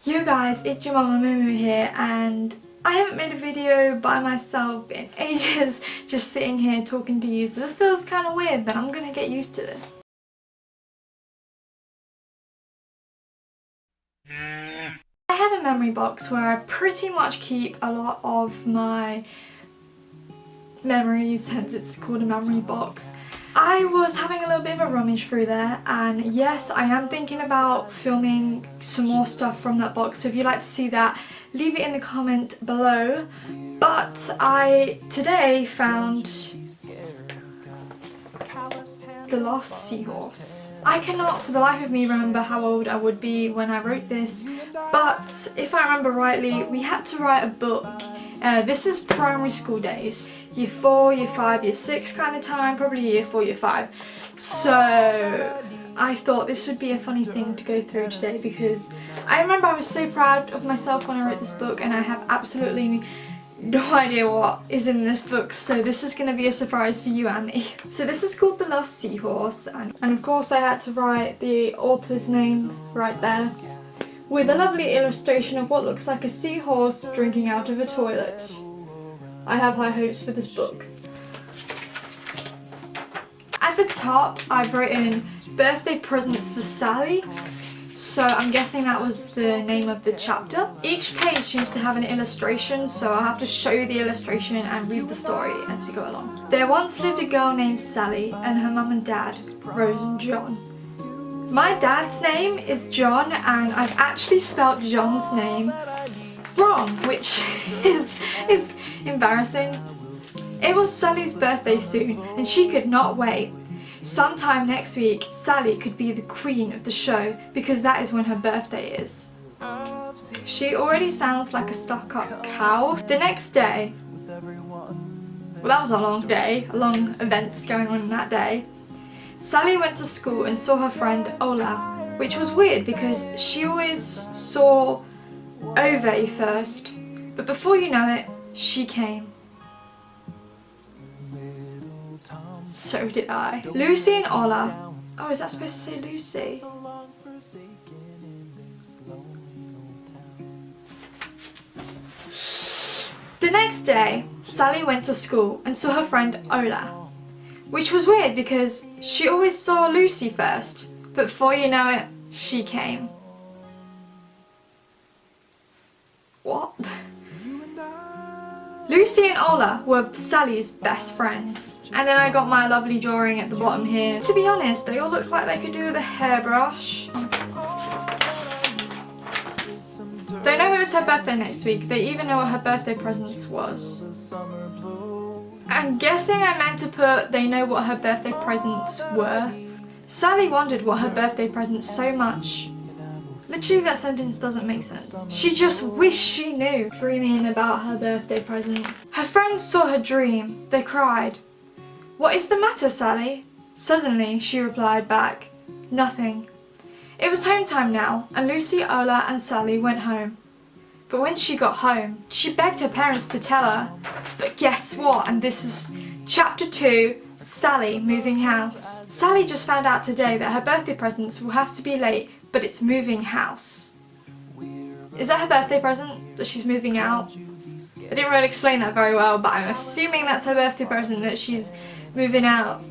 Yo guys, it's your mama Mumu here, and I haven't made a video by myself in ages, just sitting here talking to you, so this feels kind of weird, but I'm gonna get used to this. I have a memory box where I pretty much keep a lot of my memories, hence it's called a memory box. I was having a little bit of a rummage through there, and yes, I am thinking about filming some more stuff from that box, so if you'd like to see that, leave it in the comment below. But I today found The Lost Seahorse. I cannot for the life of me remember how old I would be when I wrote this, but if I remember rightly, we had to write a book. This is primary school days. Year 4, Year 5, Year 6 kind of time, probably Year 4, Year 5. So I thought this would be a funny thing to go through today because I remember I was so proud of myself when I wrote this book, and I have absolutely no idea what is in this book, so this is going to be a surprise for you and me. So this is called The Lost Seahorse, and of course I had to write the author's name right there, with a lovely illustration of what looks like a seahorse drinking out of a toilet. I have high hopes for this book. At the top I've written birthday presents for Sally, so I'm guessing that was the name of the chapter. Each page seems to have an illustration, so I'll have to show you the illustration and read the story as we go along. There once lived a girl named Sally and her mum and dad, Rose and John. My dad's name is John, and I've actually spelt John's name wrong, which is embarrassing. It was Sally's birthday soon, and she could not wait. Sometime next week, Sally could be the queen of the show because that is when her birthday is. She already sounds like a stuck-up cow. The next day, well, that was a long day, a long events going on in that day. Sally went to school and saw her friend Ola, which was weird because she always saw Ove first, but before you know it, she came. So did I. Lucy and Ola. Oh, is that supposed to say Lucy? The next day, Sally went to school and saw her friend Ola, which was weird because she always saw Lucy first, but before you know it, she came. What? Lucy and Ola were Sally's best friends. And then I got my lovely drawing at the bottom here. To be honest, they all looked like they could do with a hairbrush. They know it was her birthday next week. They even know what her birthday presents was. I'm guessing I meant to put they know what her birthday presents were. Sally wondered what her birthday presents so much. Literally that sentence doesn't make sense. She just wished she knew. Dreaming about her birthday present. Her friends saw her dream. They cried. "What is the matter, Sally?" Suddenly she replied back, "Nothing." It was home time now, and Lucy, Ola and Sally went home. But when she got home, she begged her parents to tell her. But guess what? And this is chapter 2, Sally moving house. Sally just found out today that her birthday presents will have to be late, but it's moving house. Is that her birthday present? That she's moving out? I didn't really explain that very well, but I'm assuming that's her birthday present, that she's moving out.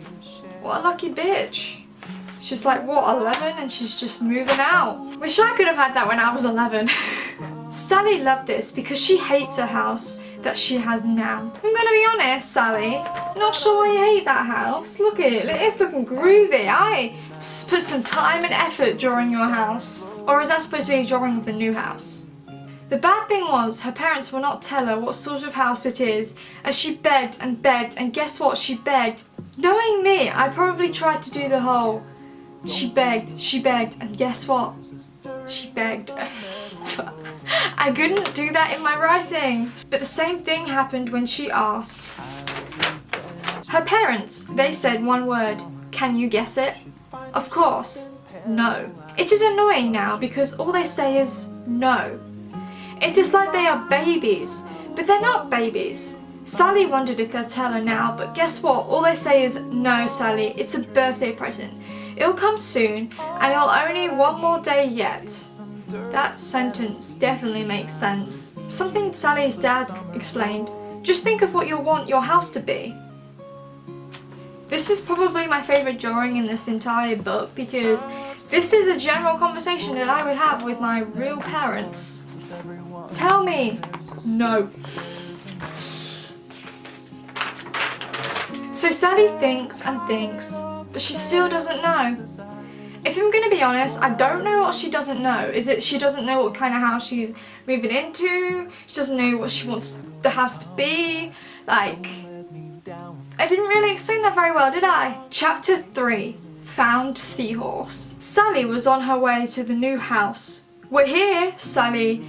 What a lucky bitch. She's like, what, 11? And she's just moving out. Wish I could have had that when I was 11. Sally loved this because she hates her house that she has now. I'm gonna be honest, Sally, not sure why you hate that house. Look at it, it's looking groovy. I put some time and effort drawing your house. Or is that supposed to be a drawing of the new house? The bad thing was, her parents will not tell her what sort of house it is, as she begged and begged, and guess what, she begged. Knowing me, I probably tried to do the whole, she begged, and guess what? She begged. I couldn't do that in my writing. But the same thing happened when she asked. Her parents, they said one word. Can you guess it? Of course, no. It is annoying now because all they say is no. It is like they are babies, but they're not babies. Sally wondered if they'll tell her now, but guess what? All they say is, no, Sally, it's a birthday present. It'll come soon, and it'll only one more day yet. That sentence definitely makes sense. Something Sally's dad explained. Just think of what you want your house to be. This is probably my favourite drawing in this entire book because this is a general conversation that I would have with my real parents. Tell me no. So Sally thinks and thinks, but she still doesn't know. If I'm gonna be honest, I don't know what she doesn't know. Is it she doesn't know what kind of house she's moving into? She doesn't know what she wants the house to be? Like, I didn't really explain that very well, did I? Chapter 3, Found Seahorse. Sally was on her way to the new house. We're here, Sally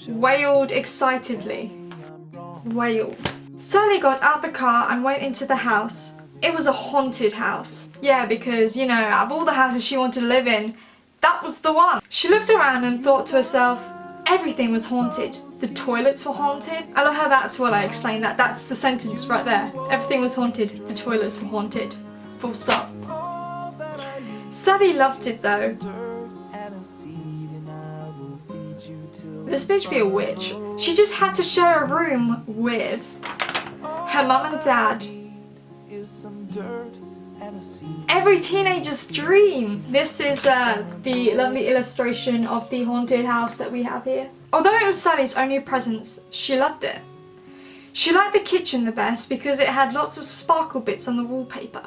wailed excitedly. Wailed. Sally got out the car and went into the house. It was a haunted house. Yeah, because, you know, out of all the houses she wanted to live in, that was the one. She looked around and thought to herself, everything was haunted. The toilets were haunted. I love how that's what I explained that. That's the sentence right there. Everything was haunted. The toilets were haunted. Full stop. Sally loved it though. This bitch be a witch. She just had to share a room with her mum and dad. Every teenager's dream. This is the lovely illustration of the haunted house that we have here. Although it was Sally's only presence, she loved it. She liked the kitchen the best because it had lots of sparkle bits on the wallpaper.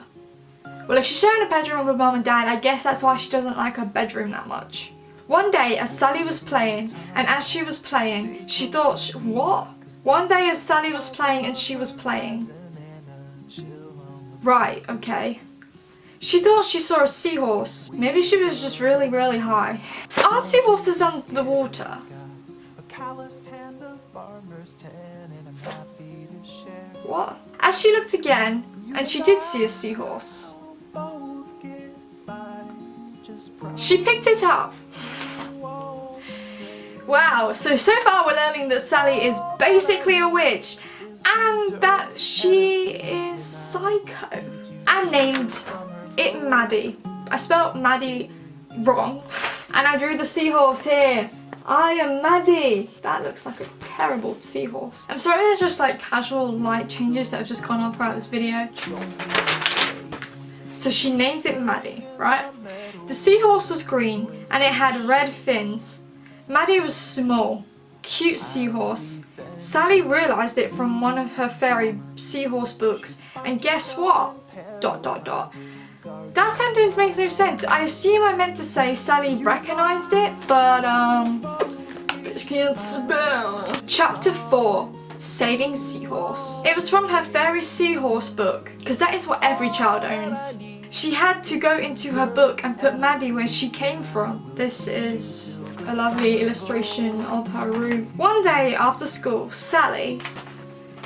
Well, if she's sharing a bedroom with her mum and dad, I guess that's why she doesn't like her bedroom that much. One day, as Sally was playing, and as she was playing, she thought, what? One day as Sally was playing and she was playing. Right, okay. She thought she saw a seahorse. Maybe she was just really, really high. Aren't seahorses on the water? What? As she looked again, and she did see a seahorse. She picked it up. Wow, so far we're learning that Sally is basically a witch and that she is psycho. I named it Maddie. I spelled Maddie wrong and I drew the seahorse here. I am Maddie. That looks like a terrible seahorse. I'm sorry there's just like casual light changes that have just gone on throughout this video. So she named it Maddie, right? The seahorse was green and it had red fins. Maddie was small, cute seahorse. Sally realised it from one of her fairy seahorse books, and guess what? ... That sentence makes no sense. I assume I meant to say Sally recognised it, but bitch can't spell. Chapter 4, Saving Seahorse. It was from her fairy seahorse book, because that is what every child owns. She had to go into her book and put Maddie where she came from. This is a lovely illustration of her room. One day after school, Sally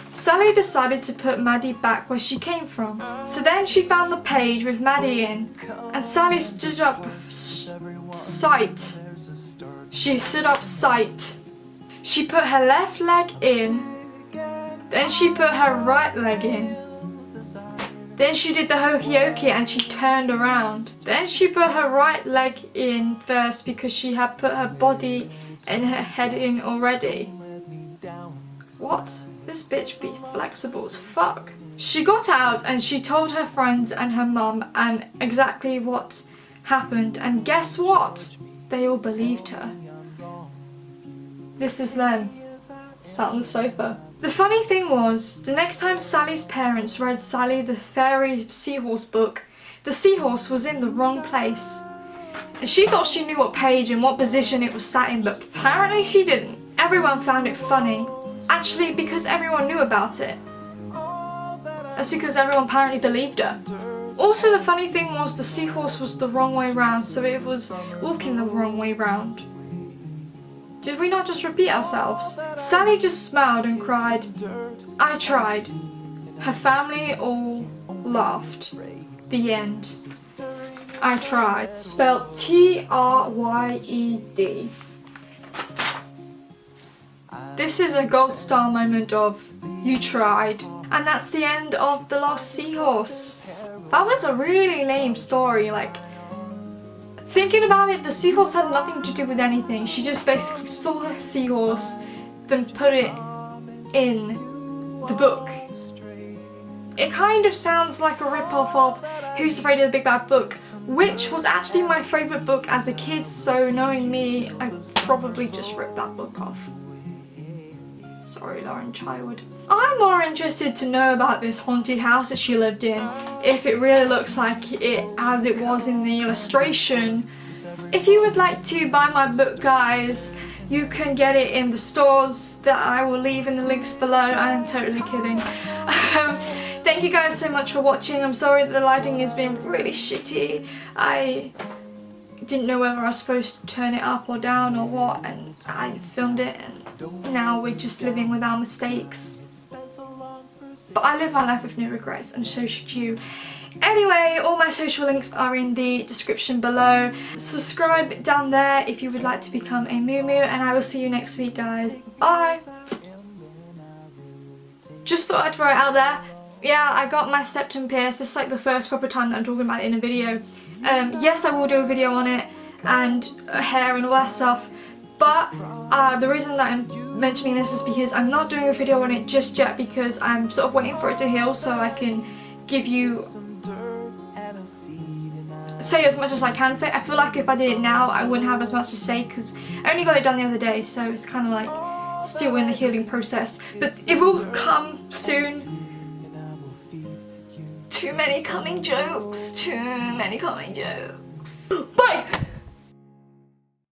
decided to put Maddie back where she came from. So then she found the page with Maddie in, and Sally stood up sight. She stood up sight. She put her left leg in, then she put her right leg in. Then she did the hokey okey and she turned around. Then she put her right leg in first because she had put her body and her head in already. What? This bitch be flexible as fuck. She got out and she told her friends and her mum and exactly what happened, and guess what? They all believed her. This is them, sat on the sofa. The funny thing was, the next time Sally's parents read Sally the fairy seahorse book, the seahorse was in the wrong place. And she thought she knew what page and what position it was sat in, but apparently she didn't. Everyone found it funny. Actually, because everyone knew about it. That's because everyone apparently believed her. Also, the funny thing was the seahorse was the wrong way round, so it was walking the wrong way round. Did we not just repeat ourselves? Sally just smiled and cried. I tried. Her family all laughed. The end. I tried. Spelled T-R-Y-E-D. This is a gold star moment of you tried. And that's the end of The Lost Seahorse. That was a really lame story, like thinking about it, the seahorse had nothing to do with anything. She just basically saw the seahorse, then put it in the book. It kind of sounds like a rip-off of Who's Afraid of the Big Bad Book, which was actually my favourite book as a kid, so knowing me, I probably just ripped that book off. Sorry, Lauren Child. I'm more interested to know about this haunted house that she lived in, if it really looks like it as it was in the illustration. If you would like to buy my book, guys, you can get it in the stores that I will leave in the links below. I'm totally kidding. Thank you guys so much for watching. I'm sorry that the lighting has been really shitty. I didn't know whether I was supposed to turn it up or down or what, and I filmed it, and now we're just living with our mistakes. But I live my life with no regrets, and so should you. Anyway, all my social links are in the description below. Subscribe down there if you would like to become a Moo Moo, and I will see you next week, guys. Bye! Just thought I'd throw it out there. Yeah, I got my septum pierced. This is like the first proper time that I'm talking about it in a video. Yes, I will do a video on it, and hair and all that stuff. But the reason that I'm mentioning this is because I'm not doing a video on it just yet, because I'm sort of waiting for it to heal so I can give you, say as much as I can say. I feel like if I did it now I wouldn't have as much to say, because I only got it done the other day, so it's kind of like still in the healing process. But it will come soon. Too many coming jokes. Bye!